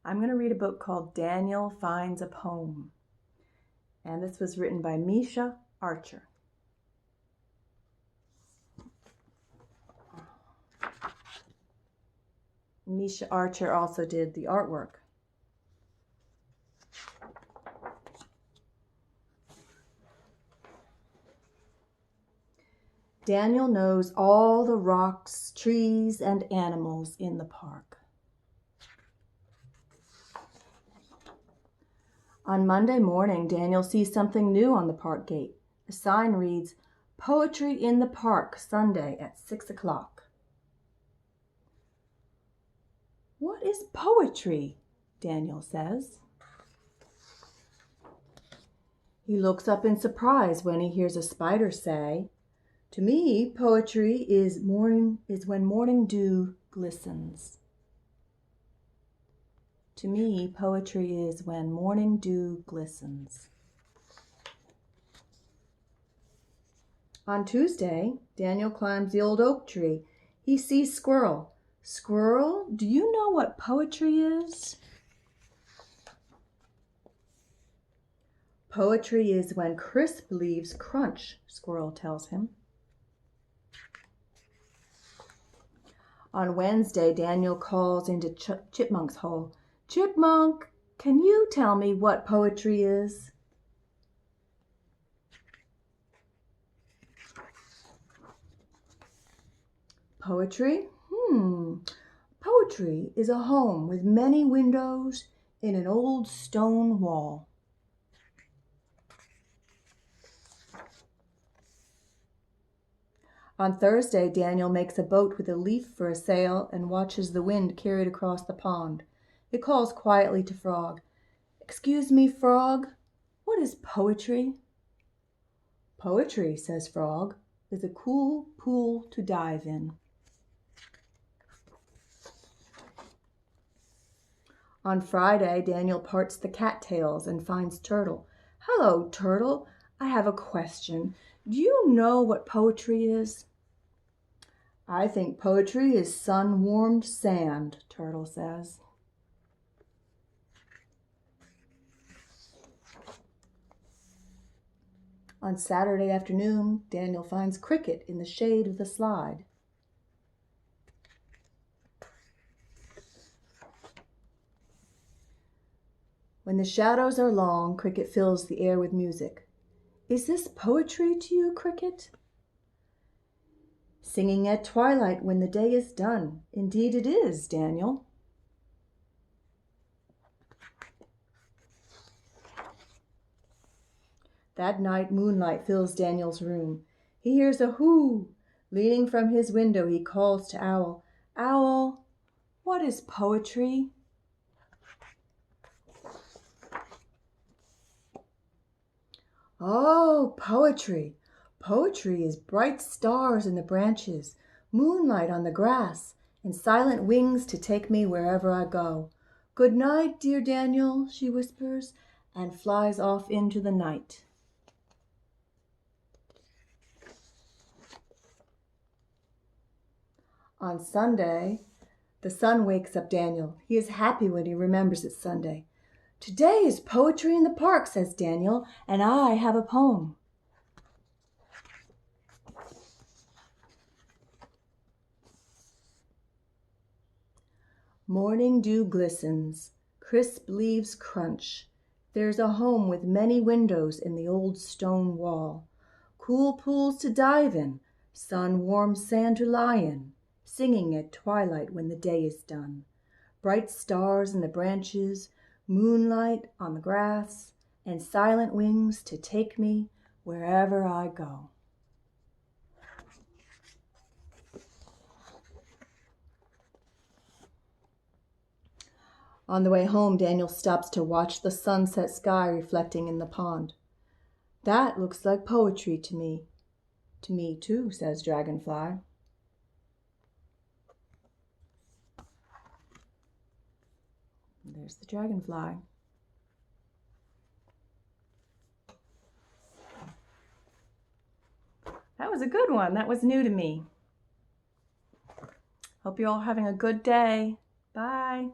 I'm going to read a book called Daniel Finds a Poem. And this was written by Micha Archer. Micha Archer also did the artwork. Daniel knows all the rocks, trees, and animals in the park. On Monday morning, Daniel sees something new on the park gate. The sign reads, "Poetry in the Park, Sunday at 6 o'clock. "What is poetry?" Daniel says. He looks up in surprise when he hears a spider say, "To me, poetry is when morning dew glistens." To me, poetry is when morning dew glistens. On Tuesday, Daniel climbs the old oak tree. He sees Squirrel. "Squirrel, do you know what poetry is?" "Poetry is when crisp leaves crunch," Squirrel tells him. On Wednesday, Daniel calls into Chipmunk's hole. "Chipmunk, can you tell me what poetry is?" Poetry? Poetry is a home with many windows in an old stone wall. On Thursday, Daniel makes a boat with a leaf for a sail and watches the wind carry it across the pond. He calls quietly to Frog. "Excuse me, Frog, what is poetry?" "Poetry," says Frog, "is a cool pool to dive in." On Friday, Daniel parts the cattails and finds Turtle. "Hello, Turtle. I have a question. Do you know what poetry is?" "I think poetry is sun-warmed sand," Turtle says. On Saturday afternoon, Daniel finds Cricket in the shade of the slide. When the shadows are long, Cricket fills the air with music. "Is this poetry to you, Cricket?" "Singing at twilight when the day is done. Indeed it is, Daniel." That night, moonlight fills Daniel's room. He hears a hoo. Leaning from his window, he calls to Owl. "Owl, what is poetry?" "Oh, poetry. Poetry is bright stars in the branches, moonlight on the grass, and silent wings to take me wherever I go. Good night, dear Daniel," she whispers, and flies off into the night. On Sunday, the sun wakes up Daniel. He is happy when he remembers it's Sunday. "Today is poetry in the park," says Daniel, "and I have a poem." Morning dew glistens, crisp leaves crunch. There's a home with many windows in the old stone wall. Cool pools to dive in, sun-warmed sand to lie in, singing at twilight when the day is done. Bright stars in the branches, moonlight on the grass, and silent wings to take me wherever I go. On the way home, Daniel stops to watch the sunset sky reflecting in the pond. "That looks like poetry to me." "To me too," says Dragonfly. There's the dragonfly. That was a good one. That was new to me. Hope you're all having a good day. Bye.